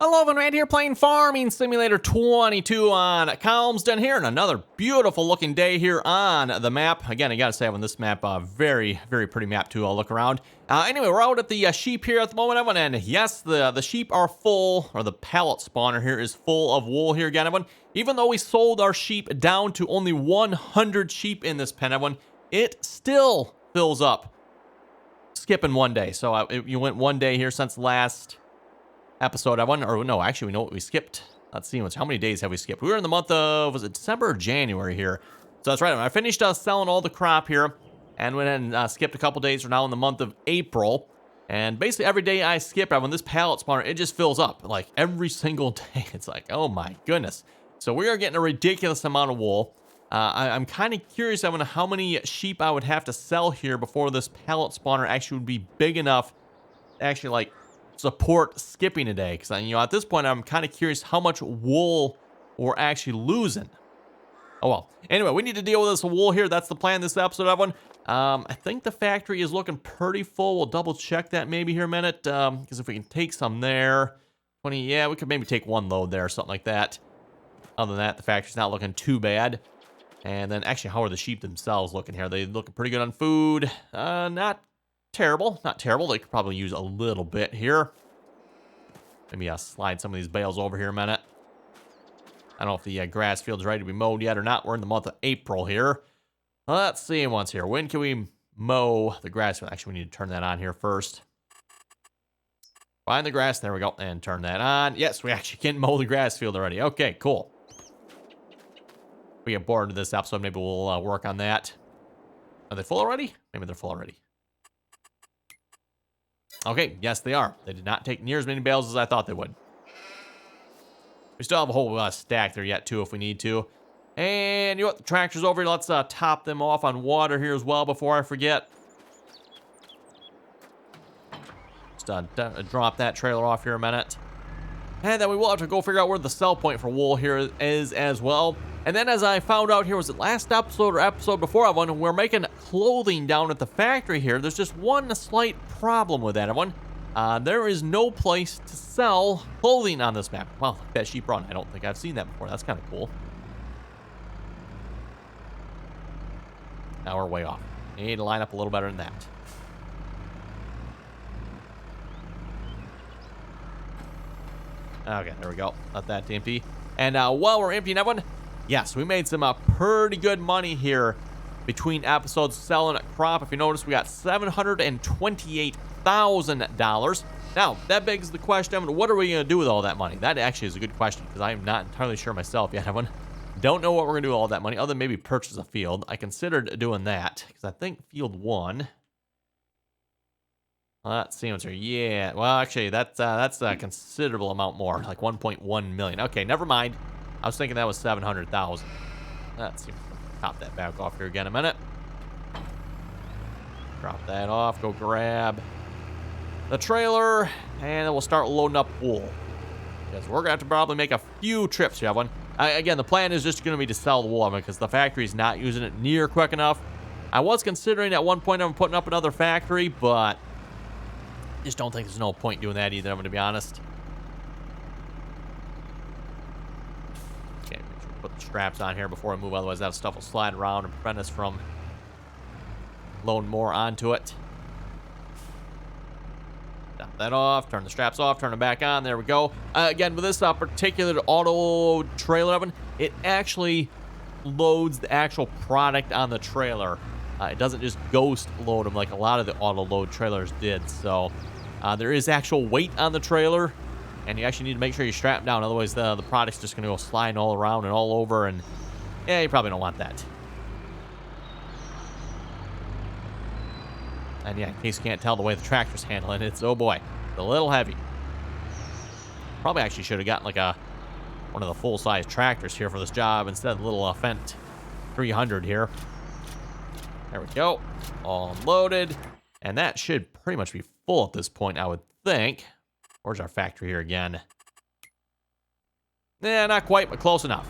Hello, everyone, right here playing Farming Simulator 22 on Calmsden here, and another beautiful looking day here on the map. Again, I gotta say, on this map, very pretty map to look around. Anyway, we're out at the sheep here at the moment, everyone, and yes, the sheep are full, or the pallet spawner here is full of wool here again, everyone. Even though we sold our sheep down to only 100 sheep in this pen, everyone, it still fills up. Skipping one day, so you went one day here since last episode. I wonder, or no, actually, we know what we skipped. Let's see, how many days have we skipped? We were in the month of, was it December or January here? So that's right. I finished selling all the crop here and went ahead and skipped a couple days. We're now in the month of April. And basically every day I skip, when this pallet spawner, it just fills up. Like every single day. It's like, oh my goodness. So we are getting a ridiculous amount of wool. I'm kind of curious on how many sheep I would have to sell here before this pallet spawner actually would be big enough to actually, like, support skipping a day, because at this point I'm kind of curious how much wool we're actually losing. Oh well. Anyway, we need to deal with this wool here. That's the plan this episode, everyone. I think the factory is looking pretty full. We'll double check that maybe here a minute, because if we can take some there, 20, yeah, we could maybe take one load there or something like that. Other than that, the factory's not looking too bad. And then actually, how are the sheep themselves looking here? They looking pretty good on food. Not terrible. They could probably use a little bit here. Maybe I'll slide some of these bales over here a minute. I don't know if the grass field's ready to be mowed yet or not. We're in the month of April here. Let's see once here. When can we mow the grass field? Actually, we need to turn that on here first. Find the grass. There we go. And turn that on. Yes, we actually can mow the grass field already. Okay, cool. If we get bored of this episode, maybe we'll work on that. Are they full already? Maybe they're full already. Okay, yes, they are. They did not take near as many bales as I thought they would. We still have a whole stack there yet, too, if we need to. And you know what? The tractor's over here. Let's top them off on water here as well before I forget. Just drop that trailer off here a minute. And then we will have to go figure out where the sell point for wool here is as well. And then as I found out here, was it last episode or episode before, everyone, we're making clothing down at the factory here. There's just one slight problem with that, everyone. There is no place to sell clothing on this map. Well, that sheep run, I don't think I've seen that before. That's kind of cool. Now we're way off. Need to line up a little better than that. Okay, there we go. Let that empty. And while we're emptying, everyone, yes, we made some pretty good money here between episodes selling crop. If you notice, we got $728,000. Now, that begs the question, what are we going to do with all that money? That actually is a good question, because I am not entirely sure myself yet, everyone. Don't know what we're going to do with all that money, other than maybe purchase a field. I considered doing that, because I think field 1... Let's see what's here. Yeah, well, actually, that's a considerable amount more, like 1.1 million. Okay, never mind. I was thinking that was 700,000. Let's see. Pop that back off here again a minute. Drop that off. Go grab the trailer, and then we'll start loading up wool. Because we're going to have to probably make a few trips here, everyone. Again, the plan is just going to be to sell the wool, because the factory's not using it near quick enough. I was considering at one point I'm putting up another factory, but just don't think there's no point doing that either, I'm going to be honest. Okay, make sure we put the straps on here before I move, otherwise that stuff will slide around and prevent us from loading more onto it. Stop that off, turn the straps off, turn them back on, there we go. Again, with this particular auto trailer oven, it actually loads the actual product on the trailer. It doesn't just ghost load them like a lot of the auto load trailers did, so there is actual weight on the trailer, and you actually need to make sure you strap down, otherwise the product's just going to go sliding all around and all over, and yeah, you probably don't want that. And yeah, in case you can't tell the way the tractor's handling it, it's, oh boy, it's a little heavy. Probably actually should have gotten like one of the full-size tractors here for this job instead of the little Fendt 300 here. There we go. All unloaded. And that should pretty much be full at this point, I would think. Where's our factory here again? Yeah, not quite, but close enough.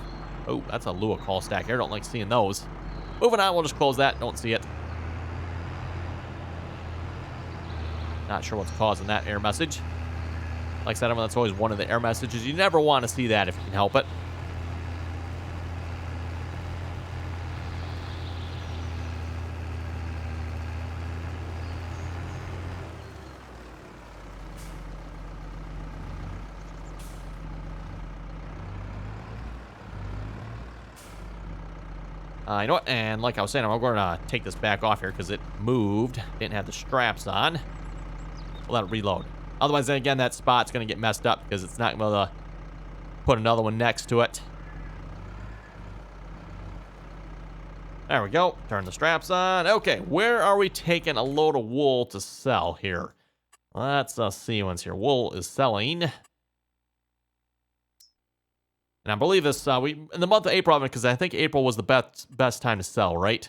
Oh, that's a Lua call stack here. Don't like seeing those. Moving on, we'll just close that. Don't see it. Not sure what's causing that error message. Like I said, that's always one of the error messages. You never want to see that if you can help it. You know what? And like I was saying, I'm going to take this back off here because it moved. Didn't have the straps on. We'll let it reload. Otherwise, then again, that spot's going to get messed up because it's not going to put another one next to it. There we go. Turn the straps on. Okay, where are we taking a load of wool to sell here? Let's see what's here. Wool is selling. And I believe this, in the month of April, because I think April was the best time to sell, right?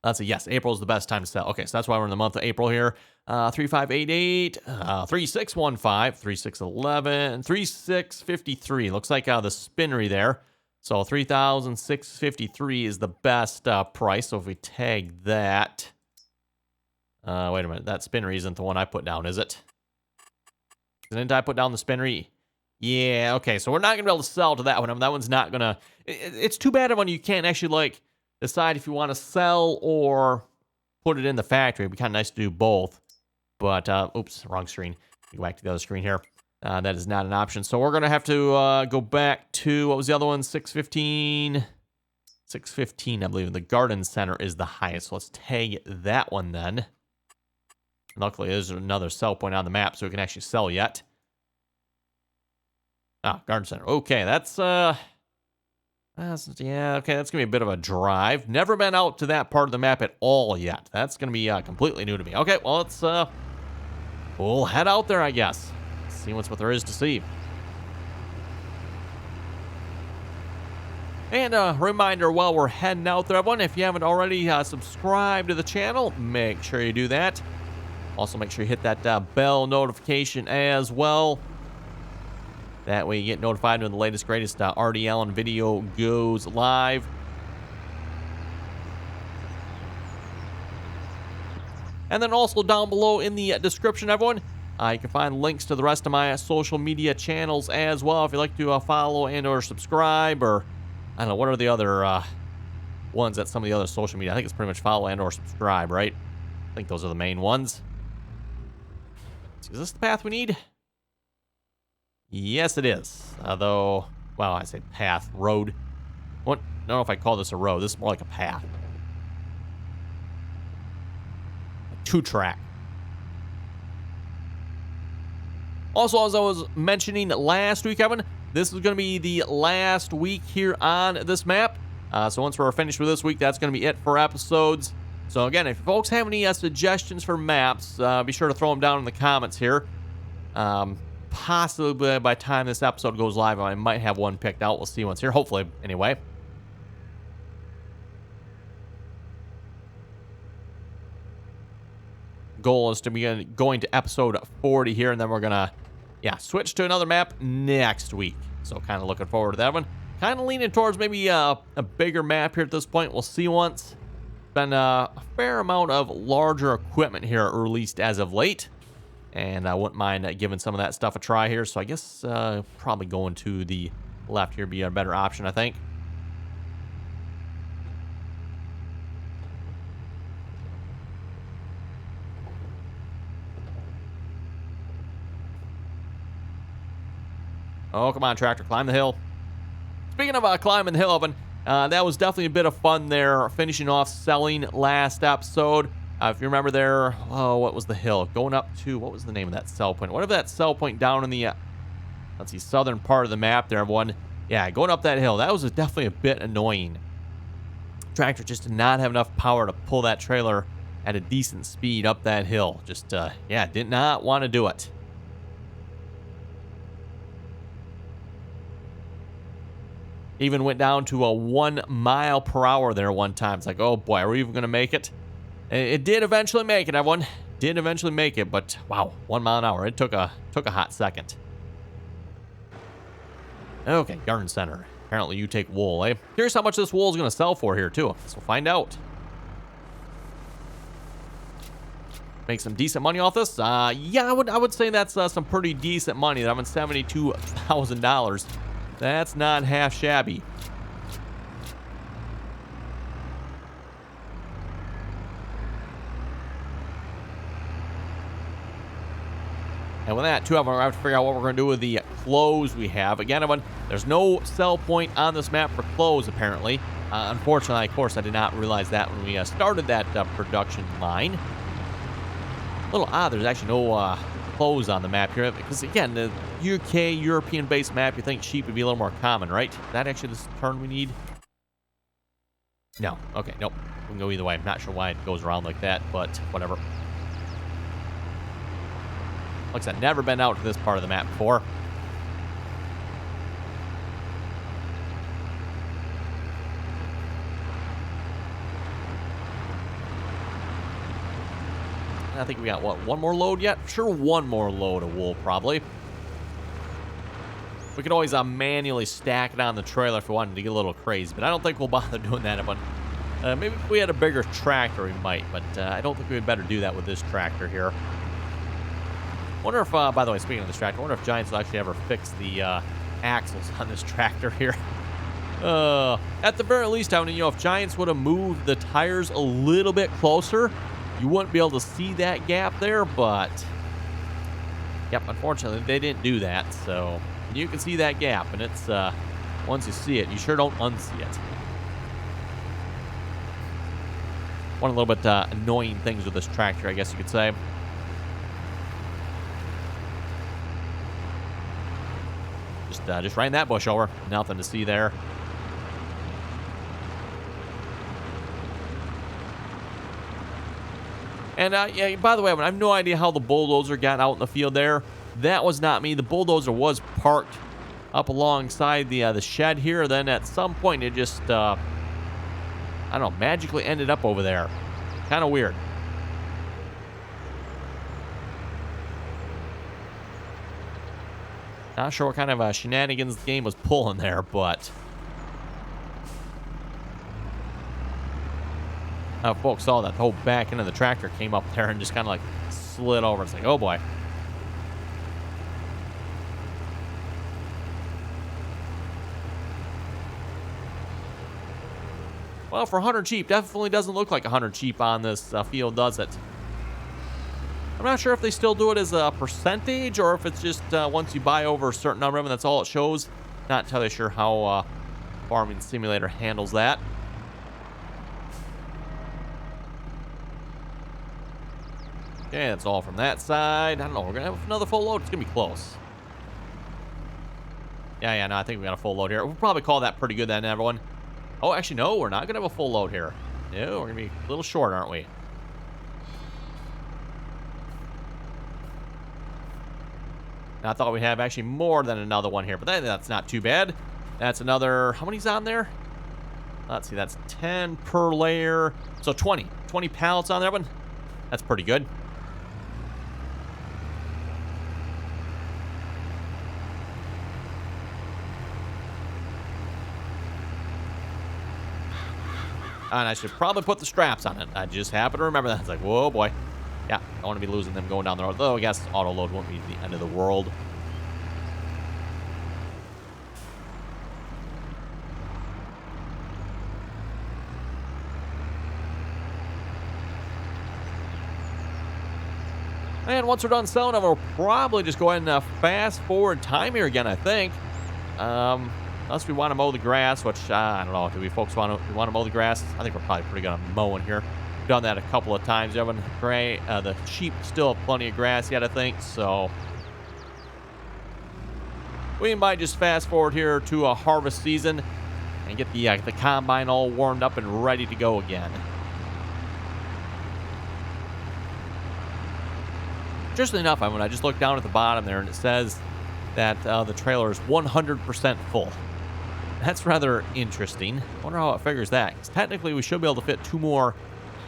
Let's see, yes, April is the best time to sell. Okay, so that's why we're in the month of April here. 3588, 3615, 3611, 3653. Looks like the spinnery there. So 3,653 is the best price. So if we tag that, wait a minute, that spinnery isn't the one I put down, is it? Didn't I put down the spinnery? Yeah, okay, so we're not going to be able to sell to that one. I mean, that one's not going to... It's too bad when you can't actually, like, decide if you want to sell or put it in the factory. It'd be kind of nice to do both. But, oops, wrong screen. Go back to the other screen here. That is not an option. So we're going to have to go back to, what was the other one? 615. 615, I believe. The garden center is the highest. So let's tag that one then. Luckily, there's another sell point on the map so we can actually sell yet. Ah, garden center. Okay, that's yeah, okay, that's going to be a bit of a drive. Never been out to that part of the map at all yet. That's going to be completely new to me. Okay, well, let's, we'll head out there, I guess. See what there is to see. And a reminder while we're heading out there, everyone, if you haven't already subscribed to the channel, make sure you do that. Also, make sure you hit that bell notification as well. That way you get notified when the latest, greatest RDAllen video goes live. And then also down below in the description, everyone, you can find links to the rest of my social media channels as well. If you'd like to follow and or subscribe, or I don't know, what are the other ones that some of the other social media? I think it's pretty much follow and or subscribe, right? I think those are the main ones. Is this the path we need? Yes, it is. Although, well, I say path, road. What? I don't know if I call this a road. This is more like a path. A two-track. Also, as I was mentioning last week, Evan, this is going to be the last week here on this map. So once we're finished with this week, that's going to be it for episodes. So again, if folks have any suggestions for maps, be sure to throw them down in the comments here. Possibly by the time this episode goes live, I might have one picked out. We'll see once here. Hopefully, anyway. Goal is to be going to episode 40 here, and then we're going to, yeah, switch to another map next week. So kind of looking forward to that one. Kind of leaning towards maybe a bigger map here at this point. We'll see once. Been a fair amount of larger equipment here released as of late. And I wouldn't mind giving some of that stuff a try here. So I guess probably going to the left here be a better option, I think. Oh, come on, tractor. Climb the hill. Speaking of climbing the hill, Evan, that was definitely a bit of fun there. Finishing off selling last episode. If you remember there, oh, what was the hill? Going up to, what was the name of that sell point? Whatever that sell point down in the, let's see, southern part of the map there, everyone. Yeah, going up that hill. That was definitely a bit annoying. Tractor just did not have enough power to pull that trailer at a decent speed up that hill. Just, yeah, did not want to do it. Even went down to a 1 mile per hour there one time. It's like, oh boy, are we even going to make it? It did eventually make it, everyone. Did eventually make it, but wow, 1 mile an hour. It took a hot second. Okay, garden center. Apparently you take wool, eh? Here's how much this wool is going to sell for here, too. So we'll find out. make some decent money off this. Yeah, I would say that's some pretty decent money. I'm at $72,000. That's not half shabby. And with that, too, I'm going to have to figure out what we're going to do with the clothes we have. Again, everyone, there's no sell point on this map for clothes, apparently. Unfortunately, of course, I did not realize that when we started that production line. A little odd, there's actually no clothes on the map here. Because, again, the UK, European-based map, you think sheep would be a little more common, right? Is that actually the turn we need? No. Okay, nope. We can go either way. I'm not sure why it goes around like that, but whatever. Looks like I've never been out to this part of the map before. I think we got, what, one more load yet? Sure, one more load of wool, probably. We could always manually stack it on the trailer if we wanted to get a little crazy, but I don't think we'll bother doing that. Maybe if we had a bigger tractor, we might, but I don't think we'd better do that with this tractor here. Wonder if, by the way, speaking of this tractor, I wonder if Giants will actually ever fix the axles on this tractor here. At the very least, I mean, you know, if Giants would have moved the tires a little bit closer, you wouldn't be able to see that gap there, but yep, unfortunately, they didn't do that, so you can see that gap, and it's, once you see it, you sure don't unsee it. One of the little bit annoying things with this tractor, I guess you could say. Just ran that bush over. Nothing to see there. And, yeah, by the way, I have no idea how the bulldozer got out in the field there. That was not me. The bulldozer was parked up alongside the shed here. Then at some point, it just, I don't know, magically ended up over there. Kind of weird. Not sure what kind of shenanigans the game was pulling there, but folks saw that the whole back end of the tractor came up there and just kind of like slid over. It's like, oh boy. Well, for 100 sheep, definitely doesn't look like 100 sheep on this field, does it? I'm not sure if they still do it as a percentage or if it's just once you buy over a certain number of them, that's all it shows. Not entirely sure how Farming Simulator handles that. Okay, that's all from that side. I don't know. We're going to have another full load. It's going to be close. Yeah, no, I think we got a full load here. We'll probably call that pretty good then, everyone. Oh, actually, no, we're not going to have a full load here. No, we're going to be a little short, aren't we? I thought we'd have actually more than another one here, but that's not too bad. That's another, how many's on there? Let's see, that's 10 per layer. So 20 pallets on that one. That's pretty good. And I should probably put the straps on it. I just happen to remember that. It's like, whoa, boy. Yeah, I don't want to be losing them going down the road. Though I guess auto load won't be the end of the world. And once we're done selling them, we'll probably just go ahead and fast forward time here again, I think. Unless we want to mow the grass, which, I don't know. Do we folks want to mow the grass? I think we're probably pretty good on mowing here. We've done that a couple of times. The sheep still have plenty of grass yet, I think, so we might just fast forward here to a harvest season and get the combine all warmed up and ready to go again. Interestingly enough, when I just looked down at the bottom there, and it says that the trailer is 100% full. That's rather interesting. I wonder how it figures that, because technically we should be able to fit 2 more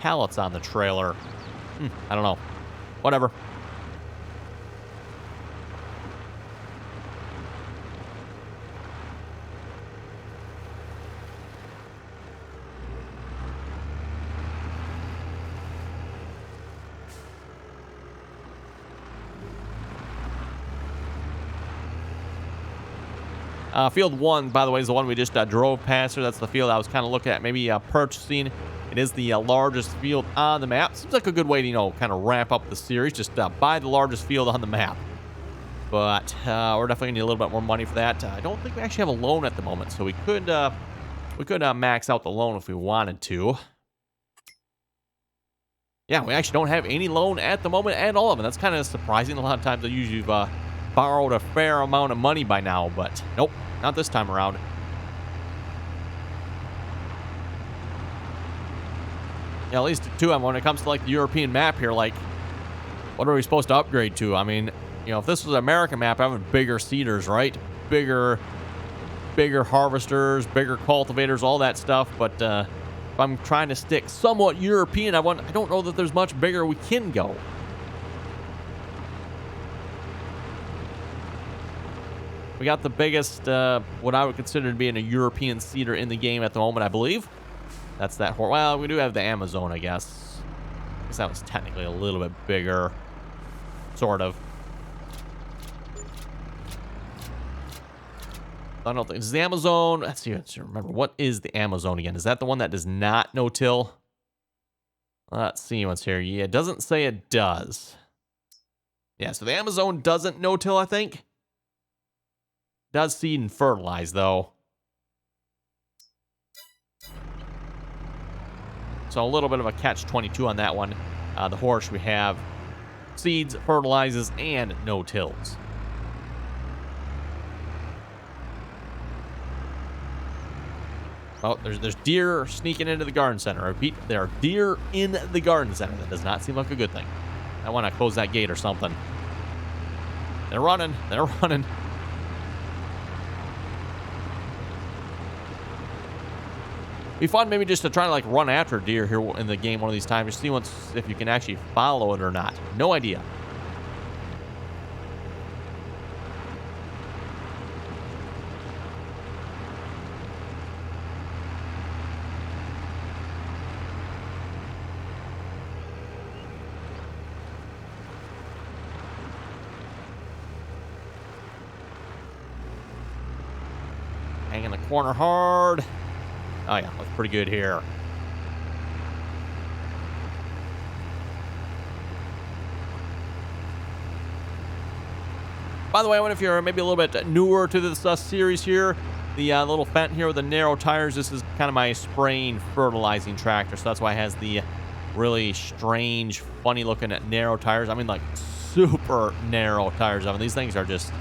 pallets on the trailer. I don't know. Whatever. Field 1, by the way, is the one we just drove past here. That's the field I was kind of looking at, maybe purchasing. It is the largest field on the map. Seems like a good way to, you know, kind of wrap up the series. Just buy the largest field on the map. But we're definitely going to need a little bit more money for that. I don't think we actually have a loan at the moment, so we could max out the loan if we wanted to. Yeah, we actually don't have any loan at the moment at all of it. That's kind of surprising. A lot of times I usually borrowed a fair amount of money by now, but nope, not this time around. Yeah, at least too, when it comes to like the European map here, like, what are we supposed to upgrade to? I mean, you know, if this was an American map, I would bigger seeders, right? Bigger harvesters, bigger cultivators, all that stuff. But if I'm trying to stick somewhat European, I don't know that there's much bigger we can go. We got the biggest, what I would consider to be a European seeder in the game at the moment, I believe. That's that. Well, we do have the Amazon, I guess. I guess that was technically a little bit bigger. Sort of. I don't think. Is the Amazon... Let's see. Remember, what is the Amazon again? Is that the one that does not no-till? Let's see what's here. Yeah, it doesn't say it does. Yeah, so the Amazon doesn't no-till, I think. Does seed and fertilize, though. So a little bit of a catch-22 on that one. The horse, we have seeds, fertilizes, and no-tills. Oh, there's deer sneaking into the garden center. I repeat, there are deer in the garden center. That does not seem like a good thing. I want to close that gate or something. They're running. They're running. Be fun maybe just to try to like run after deer here in the game one of these times. Just see if you can actually follow it or not. No idea. Hang in the corner hard. Oh yeah, looks pretty good here. By the way, I wonder if you're maybe a little bit newer to this series here. The little Fenton here with the narrow tires, this is kind of my spraying fertilizing tractor, so that's why it has the really strange, funny looking narrow tires. I mean, like super narrow tires. I mean, these things are just...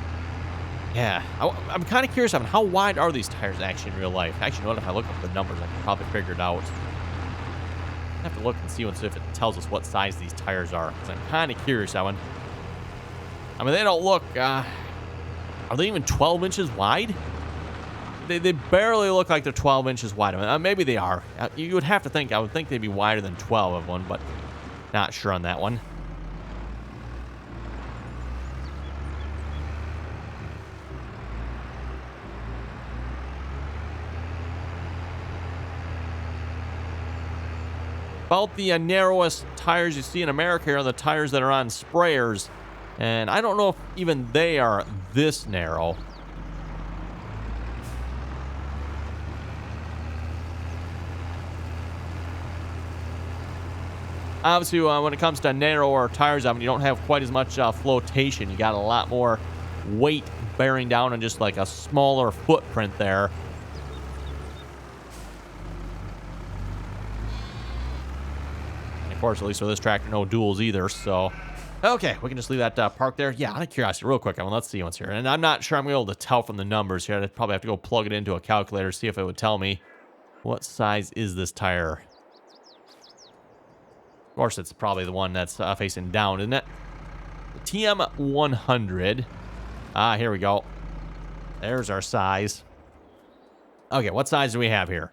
Yeah, I'm kind of curious. I mean, how wide are these tires actually in real life? Actually, you know what? If I look up the numbers, I can probably figure it out. I have to look and see if it tells us what size these tires are, because I'm kind of curious that one. I mean, they don't look... are they even 12 inches wide? They barely look like they're 12 inches wide. I mean, maybe they are. You would have to think... I would think they'd be wider than 12 of one, but not sure on that one. About the narrowest tires you see in America are the tires that are on sprayers. And I don't know if even they are this narrow. Obviously, when it comes to narrower tires, I mean, you don't have quite as much flotation. You got a lot more weight bearing down on just like a smaller footprint there. Of course, at least with this tractor, no duals either, so... Okay, we can just leave that park there. Yeah, out of curiosity, real quick, I mean, let's see what's here. And I'm not sure I'm going to be able to tell from the numbers here. I'd probably have to go plug it into a calculator, see if it would tell me what size is this tire. Of course, it's probably the one that's facing down, isn't it? The TM100. Ah, here we go. There's our size. Okay, what size do we have here?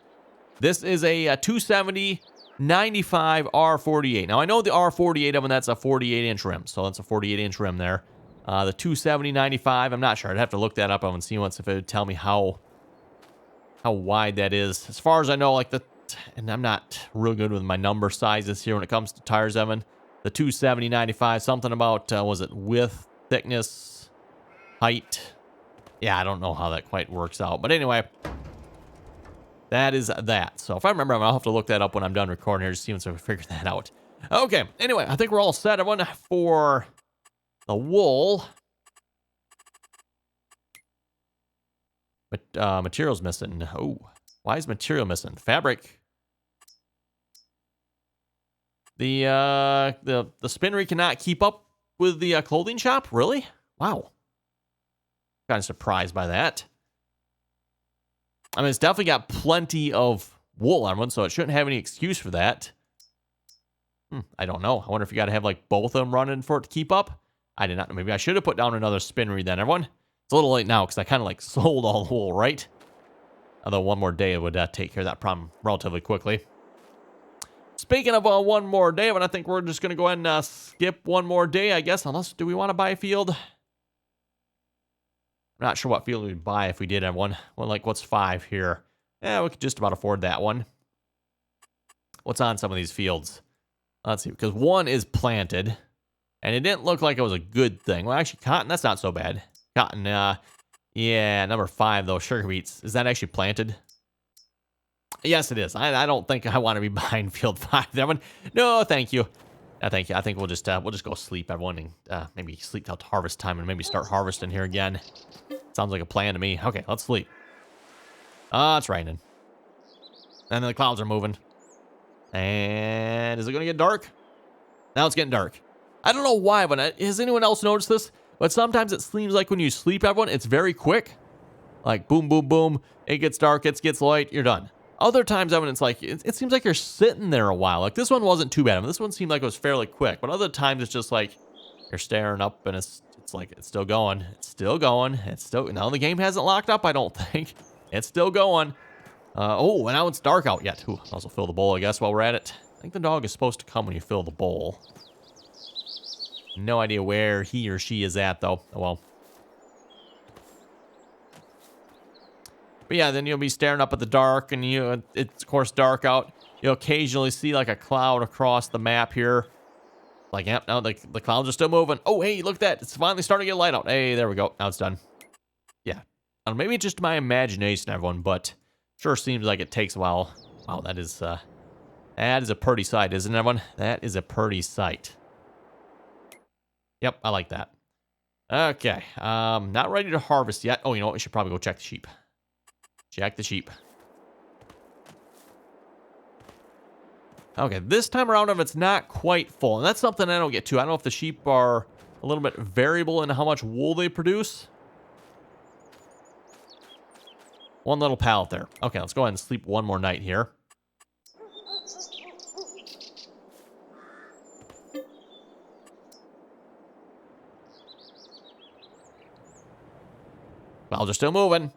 This is a 270... 95 R48. Now, I know the R48 of them, that's a 48-inch rim. So that's a 48-inch rim there. The 270 95, I'm not sure. I'd have to look that up and see once if it would tell me how wide that is. As far as I know, like and I'm not real good with my number sizes here when it comes to tires, Evan. The 270 95, something about, was it width, thickness, height? Yeah, I don't know how that quite works out. But anyway, that is that. So if I remember, I'll have to look that up when I'm done recording here, just see if I can figure that out. Okay, anyway, I think we're all set, everyone, for the wool. But material's missing. Oh, why is material missing? Fabric. The spinnery cannot keep up with the clothing shop? Really? Wow. Kind of surprised by that. I mean, it's definitely got plenty of wool on one, so it shouldn't have any excuse for that. I don't know. I wonder if you got to have, like, both of them running for it to keep up. I did not know. Maybe I should have put down another spinnery then, everyone. It's a little late now because I kind of, like, sold all the wool, right? Although one more day would take care of that problem relatively quickly. Speaking of one more day, but I think we're just going to go ahead and skip one more day, I guess. Unless, do we want to buy a field? I'm not sure what field we'd buy if we did have one. Well, like, what's 5 here? Yeah, we could just about afford that one. What's on some of these fields? Let's see, because 1 is planted, and it didn't look like it was a good thing. Well, actually, cotton, that's not so bad. Cotton, yeah, number 5, though, sugar beets. Is that actually planted? Yes, it is. I don't think I want to be buying field 5. That one, no, thank you. Thank you. I think we'll just go sleep, everyone, and maybe sleep till harvest time, and maybe start harvesting here again. Sounds like a plan to me. Okay, let's sleep. It's raining, and then the clouds are moving. And is it going to get dark? Now it's getting dark. I don't know why, but has anyone else noticed this? But sometimes it seems like when you sleep, everyone, it's very quick. Like boom, boom, boom. It gets dark. It gets light. You're done. Other times, everyone, it's like, it seems like you're sitting there a while. Like this one wasn't too bad. I mean, this one seemed like it was fairly quick. But other times it's just like you're staring up and it's like it's still going. It's still going. It's still, now the game hasn't locked up, I don't think. It's still going. Oh, and now it's dark out yet. Ooh, I'll also fill the bowl, I guess, while we're at it. I think the dog is supposed to come when you fill the bowl. No idea where he or she is at, though. Oh, well. But yeah, then you'll be staring up at the dark, and it's, of course, dark out. You'll occasionally see, like, a cloud across the map here. Like, yep, now the clouds are still moving. Oh, hey, look at that. It's finally starting to get light out. Hey, there we go. Now it's done. Yeah. Maybe it's just my imagination, everyone, but sure seems like it takes a while. Wow, that is a pretty sight, isn't it, everyone? That is a pretty sight. Yep, I like that. Okay, not ready to harvest yet. Oh, you know what? We should probably go check the sheep. Check the sheep. Okay, this time around, if it's not quite full, and that's something I don't get to. I don't know if the sheep are a little bit variable in how much wool they produce. One little pallet there. Okay, let's go ahead and sleep one more night here. Clouds are still moving.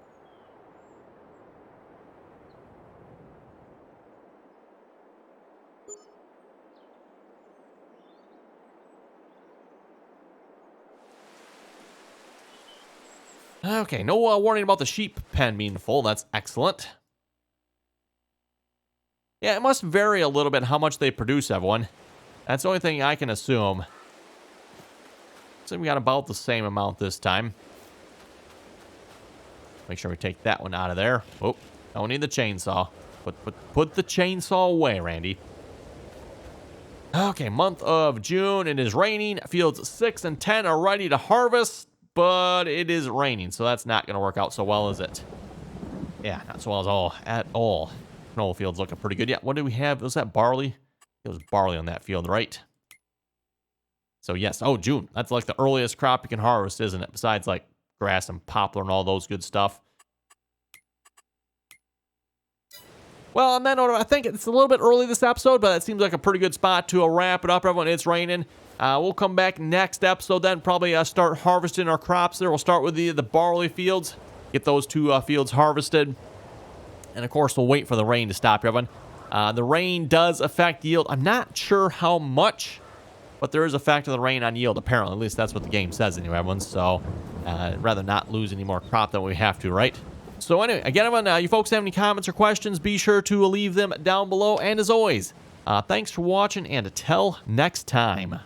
Okay, no warning about the sheep pen being full. That's excellent. Yeah, it must vary a little bit how much they produce, everyone. That's the only thing I can assume. So we got about the same amount this time. Make sure we take that one out of there. Oh, don't need the chainsaw. Put the chainsaw away, Randy. Okay, month of June. It is raining. Fields 6 and 10 are ready to harvest. But it is raining, so that's not going to work out so well, is it? Yeah, not so well at all. Canola field's looking pretty good. Yeah, what do we have? Was that barley? It was barley on that field, right? So, yes. Oh, June. That's like the earliest crop you can harvest, isn't it? Besides, like, grass and poplar and all those good stuff. Well, on that note, I think it's a little bit early this episode, but it seems like a pretty good spot to wrap it up, everyone. It's raining. We'll come back next episode then, probably start harvesting our crops there. We'll start with the barley fields, get those 2 fields harvested. And, of course, we'll wait for the rain to stop, everyone. The rain does affect yield. I'm not sure how much, but there is a effect of the rain on yield, apparently. At least that's what the game says anyway, everyone. So, I'd rather not lose any more crop than we have to, right? So, anyway, again, everyone, you folks have any comments or questions, be sure to leave them down below. And, as always, thanks for watching, and until next time.